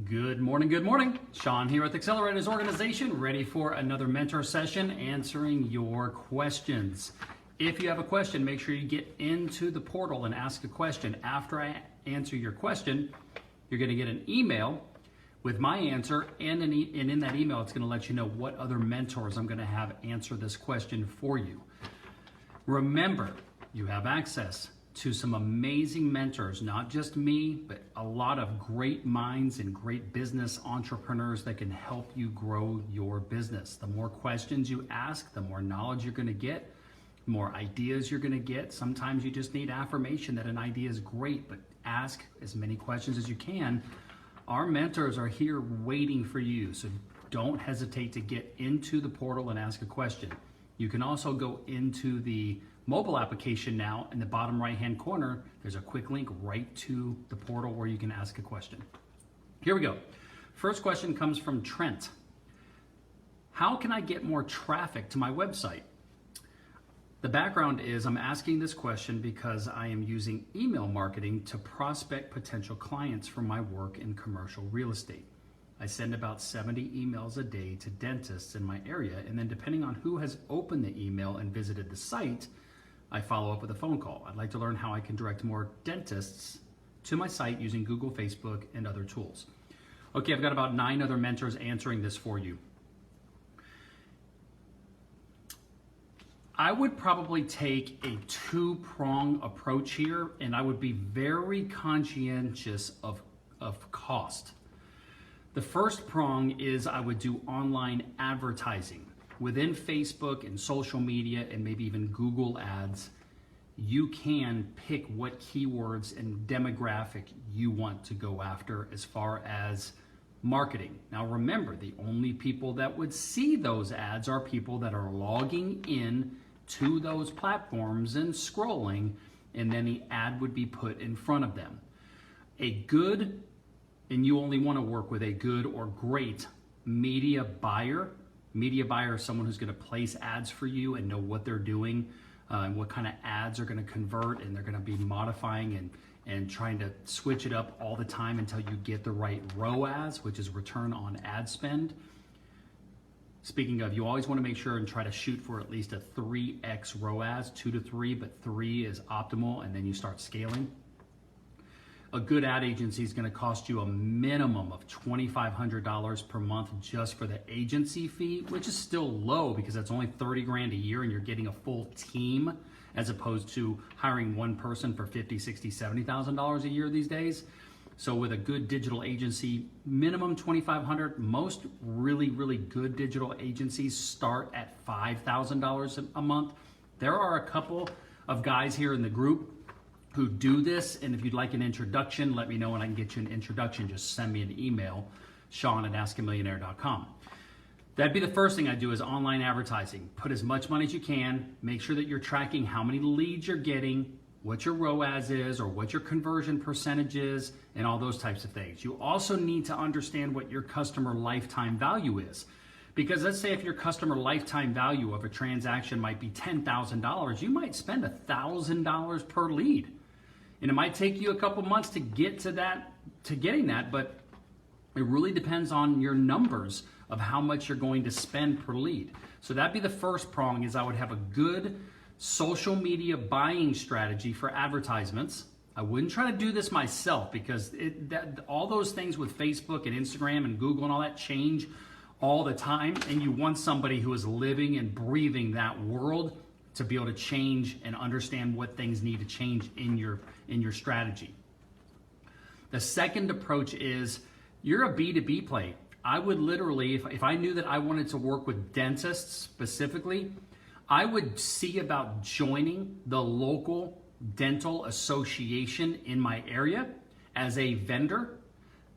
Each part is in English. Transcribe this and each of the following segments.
Good morning, good morning. Shawn here with Accelerators Organization, ready for another mentor session answering your questions. If you have a question, make sure you get into the portal and ask a question. After I answer your question, you're going to get an email with my answer, and in that email, it's going to let you know what other mentors I'm going to have answer this question for you. Remember, you have access to some amazing mentors, not just me, but a lot of great minds and great business entrepreneurs that can help you grow your business. The more questions you ask, the more knowledge you're gonna get, more ideas you're gonna get. Sometimes you just need affirmation that an idea is great, but ask as many questions as you can. Our mentors are here waiting for you, so don't hesitate to get into the portal and ask a question. You can also go into the mobile application now. In the bottom right hand corner, there's a quick link right to the portal where you can ask a question. Here we go. First question comes from Trent. How can I get more traffic to my website? The background is I'm asking this question because I am using email marketing to prospect potential clients for my work in commercial real estate. I send about 70 emails a day to dentists in my area, and then depending on who has opened the email and visited the site, I follow up with a phone call. I'd like to learn how I can direct more dentists to my site using Google, Facebook, and other tools. Okay, I've got about 9 other mentors answering this for you. I would probably take a 2-prong approach here, and I would be very conscientious of cost. The first prong is I would do online advertising. Within Facebook and social media and maybe even Google ads, you can pick what keywords and demographic you want to go after as far as marketing. Now remember, the only people that would see those ads are people that are logging in to those platforms and scrolling, and then the ad would be put in front of them. And you only want to work with a good or great media buyer. Media buyer is someone who's going to place ads for you and know what they're doing and what kind of ads are going to convert, and they're going to be modifying and trying to switch it up all the time until you get the right ROAS, which is return on ad spend. Speaking of, you always want to make sure and try to shoot for at least a 3x ROAS, 2 to 3, but 3 is optimal, and then you start scaling. A good ad agency is going to cost you a minimum of $2,500 per month just for the agency fee, which is still low because that's only 30 grand a year and you're getting a full team as opposed to hiring one person for $50,000, $60,000, $70,000 a year these days. So with a good digital agency, minimum $2,500. Most really, really good digital agencies start at $5,000 a month. There are a couple of guys here in the group who do this, and if you'd like an introduction, let me know and I can get you an introduction. Just send me an email, Shawn@askamillionaire.com. That'd be the first thing I do is online advertising. Put as much money as you can. Make sure that you're tracking how many leads you're getting, what your ROAS is, or what your conversion percentage is, and all those types of things. You also need to understand what your customer lifetime value is. Because let's say if your customer lifetime value of a transaction might be $10,000, you might spend $1,000 per lead. And it might take you a couple months to get to getting that, but it really depends on your numbers of how much you're going to spend per lead. So that'd be the first prong, is I would have a good social media buying strategy for advertisements. I wouldn't try to do this myself because all those things with Facebook and Instagram and Google and all that change all the time, and you want somebody who is living and breathing that world to be able to change and understand what things need to change in your strategy. The second approach is you're a B2B play. I would literally, if I knew that I wanted to work with dentists specifically, I would see about joining the local dental association in my area as a vendor.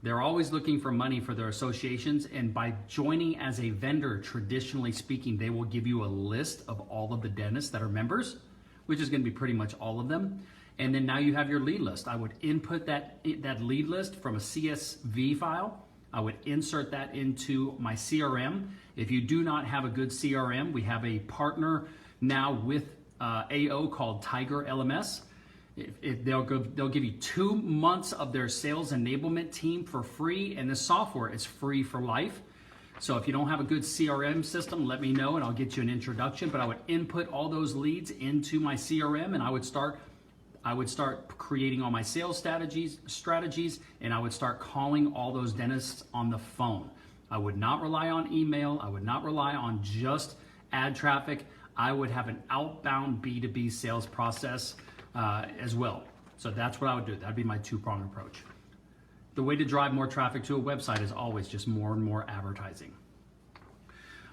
They're always looking for money for their associations, and by joining as a vendor, traditionally speaking, they will give you a list of all of the dentists that are members, which is going to be pretty much all of them. And then now you have your lead list. I would input that lead list from a CSV file. I would insert that into my CRM. If you do not have a good CRM, we have a partner now with AO called Tiger LMS. They'll give you 2 months of their sales enablement team for free, and the software is free for life. So if you don't have a good CRM system, let me know and I'll get you an introduction. But I would input all those leads into my CRM, and I would start creating all my sales strategies, and I would start calling all those dentists on the phone. I would not rely on email. I would not rely on just ad traffic. I would have an outbound B2B sales process as well. So that's what I would do. That'd be my 2-pronged approach. The way to drive more traffic to a website is always just more and more advertising.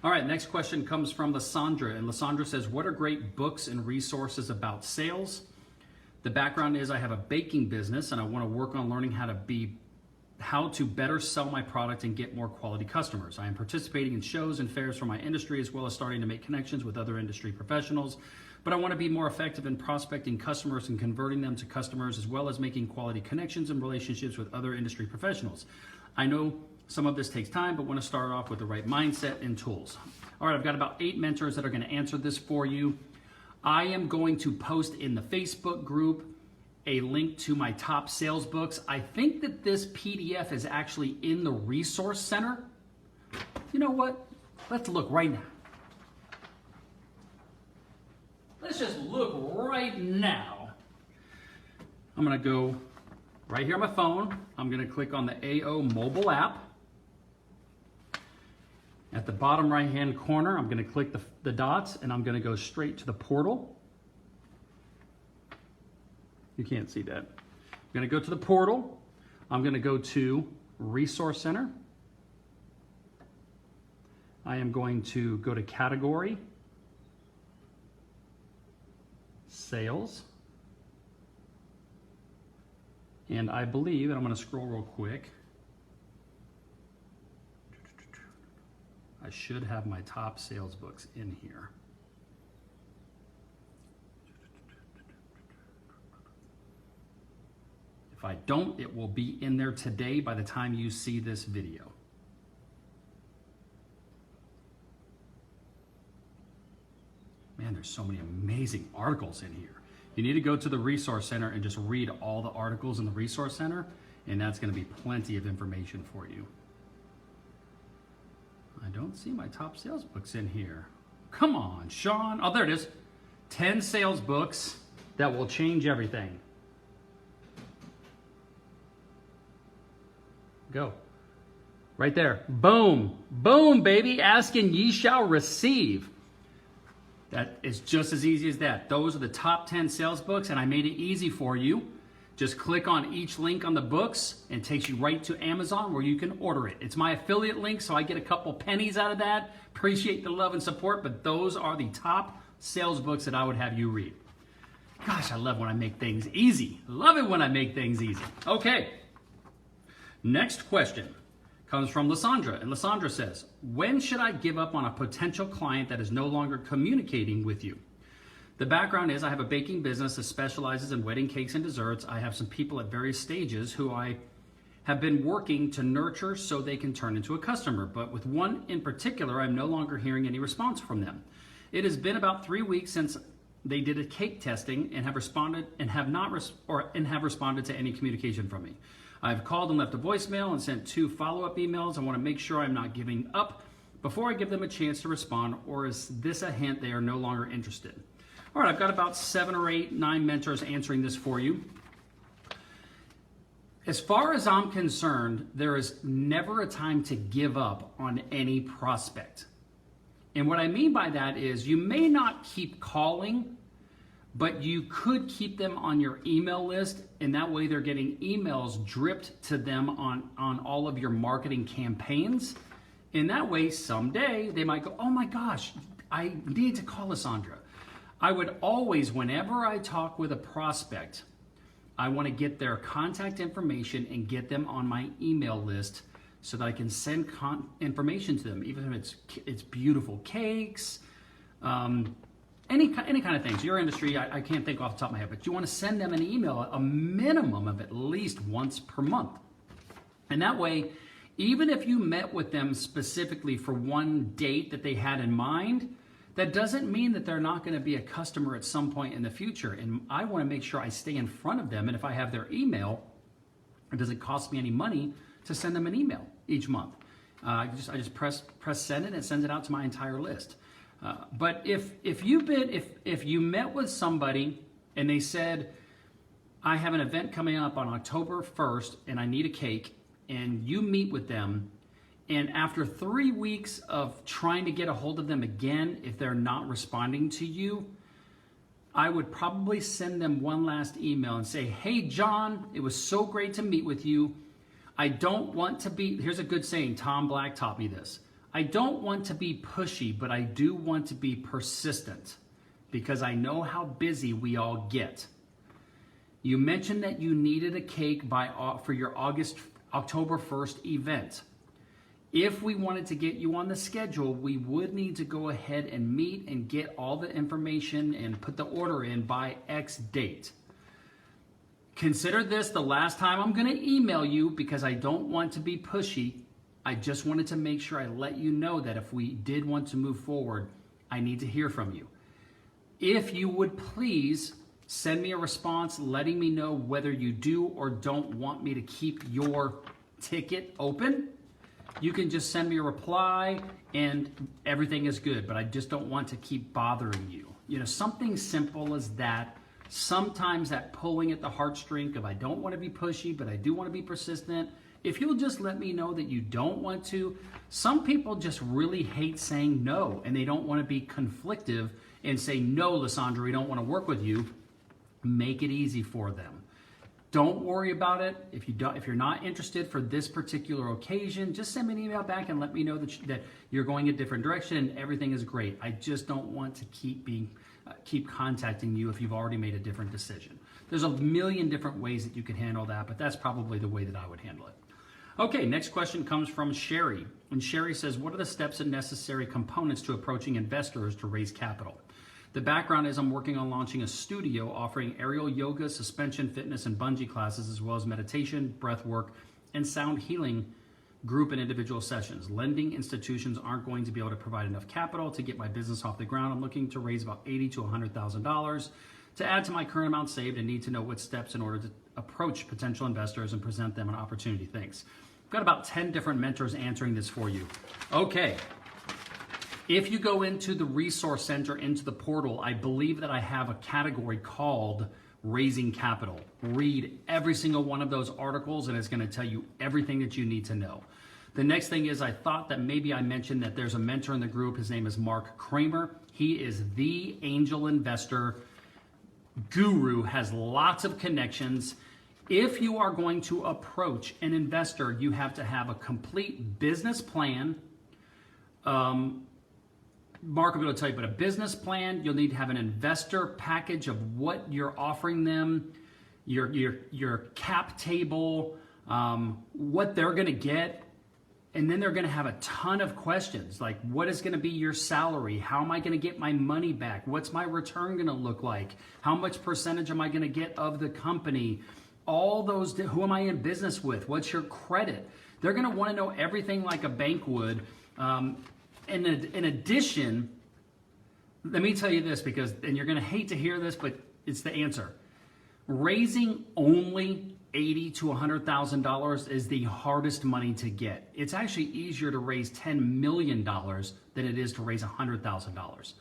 All right, next question comes from Lysandra, and Lysandra says, what are great books and resources about sales? The background is I have a baking business and I want to work on learning how to better sell my product and get more quality customers. I am participating in shows and fairs for my industry, as well as starting to make connections with other industry professionals. But I want to be more effective in prospecting customers and converting them to customers, as well as making quality connections and relationships with other industry professionals. I know some of this takes time, but want to start off with the right mindset and tools. All right, I've got about 8 mentors that are going to answer this for you. I am going to post in the Facebook group a link to my top sales books. I think that this PDF is actually in the resource center. You know what? Let's look right now. Let's just look right now. I'm gonna go right here on my phone. I'm gonna click on the AO mobile app. At the bottom right-hand corner, I'm gonna click the dots and I'm gonna go straight to the portal. You can't see that. I'm gonna go to the portal. I'm gonna go to Resource Center. I am going to go to Category, Sales. And I believe, and I'm gonna scroll real quick, I should have my top sales books in here. If I don't, it will be in there today by the time you see this video. Man, there's so many amazing articles in here. You need to go to the Resource Center and just read all the articles in the Resource Center, and that's going to be plenty of information for you. I don't see my top sales books in here. Come on, Shawn. Oh, there it is. 10 sales books that will change everything. Go. Right there. Boom. Boom, baby. Ask and ye shall receive. That is just as easy as that. Those are the top 10 sales books, and I made it easy for you. Just click on each link on the books and it takes you right to Amazon where you can order it. It's my affiliate link, so I get a couple pennies out of that. Appreciate the love and support, but those are the top sales books that I would have you read. Gosh, I love when I make things easy. Love it when I make things easy. Okay. Next question comes from Lysandra, and Lysandra says, when should I give up on a potential client that is no longer communicating with you? The background is I have a baking business that specializes in wedding cakes and desserts. I have some people at various stages who I have been working to nurture so they can turn into a customer. But with one in particular, I'm no longer hearing any response from them. It has been about 3 weeks since they did a cake testing and have responded to any communication from me. I've called and left a voicemail and sent 2 follow-up emails. I want to make sure I'm not giving up before I give them a chance to respond, or is this a hint they are no longer interested? All right, I've got about 7 or 8, 9 mentors answering this for you. As far as I'm concerned, there is never a time to give up on any prospect. And what I mean by that is you may not keep calling, but you could keep them on your email list, and that way they're getting emails dripped to them on all of your marketing campaigns. And that way, someday, they might go, oh my gosh, I need to call Lysandra. I would always, whenever I talk with a prospect, I want to get their contact information and get them on my email list so that I can send information to them, even if it's beautiful cakes, any kind of things. Your industry, I can't think off the top of my head, but you want to send them an email, a minimum of at least once per month. And that way, even if you met with them specifically for one date that they had in mind, That doesn't mean that they're not going to be a customer at some point in the future. And I want to make sure I stay in front of them. And if I have their email, it doesn't cost me any money to send them an email each month. I just press send and it sends it out to my entire list. But if you met with somebody and they said, I have an event coming up on October 1st and I need a cake, and you meet with them, and after 3 weeks of trying to get a hold of them again, if they're not responding to you, I would probably send them one last email and say, hey, John, it was so great to meet with you. I don't want to be, here's a good saying, Tom Black taught me this. I don't want to be pushy, but I do want to be persistent because I know how busy we all get. You mentioned that you needed a cake for your October 1st event. If we wanted to get you on the schedule, we would need to go ahead and meet and get all the information and put the order in by X date. Consider this the last time I'm going to email you because I don't want to be pushy. I just wanted to make sure I let you know that if we did want to move forward, I need to hear from you. If you would please send me a response letting me know whether you do or don't want me to keep your ticket open. You can just send me a reply and everything is good, but I just don't want to keep bothering you. You know, something simple as that. Sometimes that pulling at the heartstring of I don't want to be pushy, but I do want to be persistent. If you'll just let me know that you don't want to, some people just really hate saying no and they don't want to be conflictive and say, no, Lysandra, we don't want to work with you. Make it easy for them. Don't worry about it. If you're not interested for this particular occasion, just send me an email back and let me know that you're going a different direction and everything is great. I just don't want to keep contacting you if you've already made a different decision. There's a million different ways that you can handle that, but that's probably the way that I would handle it. Okay, next question comes from Sherry. And Sherry says, what are the steps and necessary components to approaching investors to raise capital? The background is I'm working on launching a studio offering aerial yoga, suspension, fitness, and bungee classes, as well as meditation, breath work, and sound healing group and individual sessions. Lending institutions aren't going to be able to provide enough capital to get my business off the ground. I'm looking to raise about $80,000 to $100,000 to add to my current amount saved and need to know what steps in order to approach potential investors and present them an opportunity. Thanks. I've got about 10 different mentors answering this for you. Okay. If you go into the resource center, into the portal, I believe that I have a category called Raising Capital. Read every single one of those articles and it's going to tell you everything that you need to know. The next thing is I thought that maybe I mentioned that there's a mentor in the group. His name is Mark Kramer. He is the angel investor guru, has lots of connections. If you are going to approach an investor, you have to have a complete business plan. Mark will be able to tell you, but a business plan, you'll need to have an investor package of what you're offering them, your cap table, what they're going to get, and then they're going to have a ton of questions like what is going to be your salary? How am I going to get my money back? What's my return going to look like? How much percentage am I going to get of the company? All those, who am I in business with? What's your credit? They're going to want to know everything like a bank would. In addition, let me tell you this because, and you're going to hate to hear this, but it's the answer. Raising only $80,000 to $100,000 is the hardest money to get. It's actually easier to raise $10 million than it is to raise $100,000.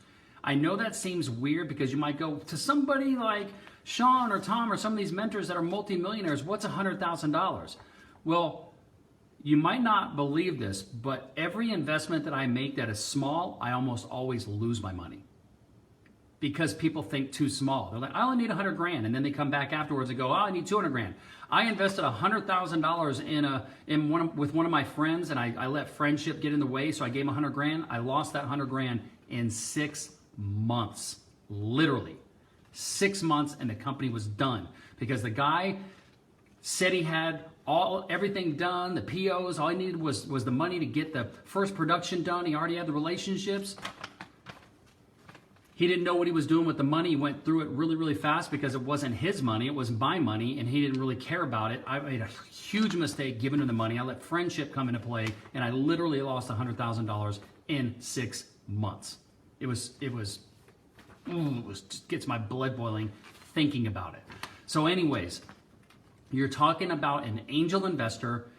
I know that seems weird because you might go to somebody like Shawn or Tom or some of these mentors that are multimillionaires. What's $100,000? Well, you might not believe this, but every investment that I make that is small, I almost always lose my money because people think too small. They're like, I only need 100 grand. And then they come back afterwards and go, oh, I need 200 grand. I invested $100,000 with one of my friends and I let friendship get in the way. So I gave him 100 grand. I lost that 100 grand in 6 months, literally 6 months. And the company was done because the guy said he had everything done, the POs, all he needed was the money to get the first production done. He already had the relationships. He didn't know what he was doing with the money. He went through it really, really fast because it wasn't his money, it was my money, and he didn't really care about it. I made a huge mistake giving him the money. I let friendship come into play, and I literally lost $100,000 in 6 months. It just gets my blood boiling thinking about it. So anyways, you're talking about an angel investor.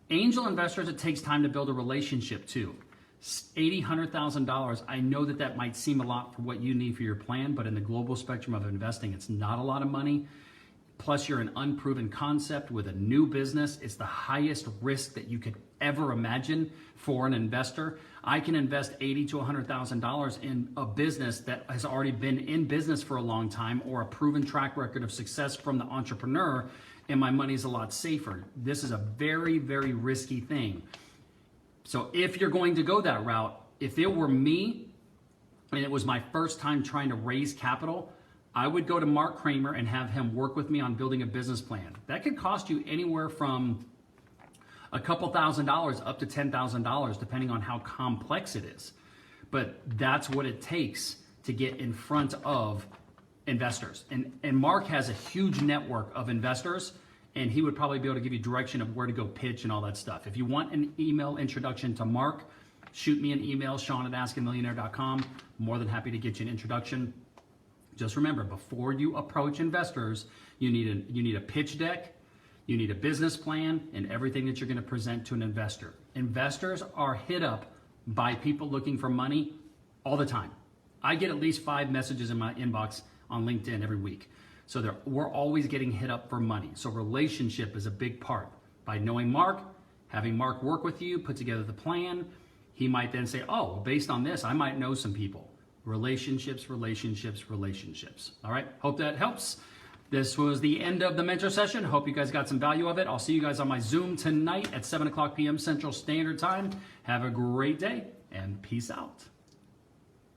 Angel investors, it takes time to build a relationship too. $80,000, $100,000. I know that might seem a lot for what you need for your plan, but in the global spectrum of investing, it's not a lot of money. Plus, you're an unproven concept with a new business. It's the highest risk that you could ever imagine for an investor. I can invest $80,000 to $100,000 in a business that has already been in business for a long time, or a proven track record of success from the entrepreneur, and my money's a lot safer. This is a very, very risky thing. So if you're going to go that route, if it were me and it was my first time trying to raise capital, I would go to Mark Kramer and have him work with me on building a business plan. That could cost you anywhere from a couple $1,000s up to $10,000, depending on how complex it is. But that's what it takes to get in front of investors. And Mark has a huge network of investors, and he would probably be able to give you direction of where to go pitch and all that stuff. If you want an email introduction to Mark, shoot me an email, Shawn@askamillionaire.com. More than happy to get you an introduction. Just remember, before you approach investors, you need a pitch deck, you need a business plan, and everything that you're going to present to an investor. Investors are hit up by people looking for money all the time. I get at least 5 messages in my inbox on LinkedIn every week. So we're always getting hit up for money. So relationship is a big part. By knowing Mark, having Mark work with you, put together the plan, he might then say, oh, based on this, I might know some people. Relationships, relationships, relationships. All right, hope that helps. This was the end of the mentor session. Hope you guys got some value of it. I'll see you guys on my Zoom tonight at 7 o'clock p.m. Central Standard Time. Have a great day and peace out.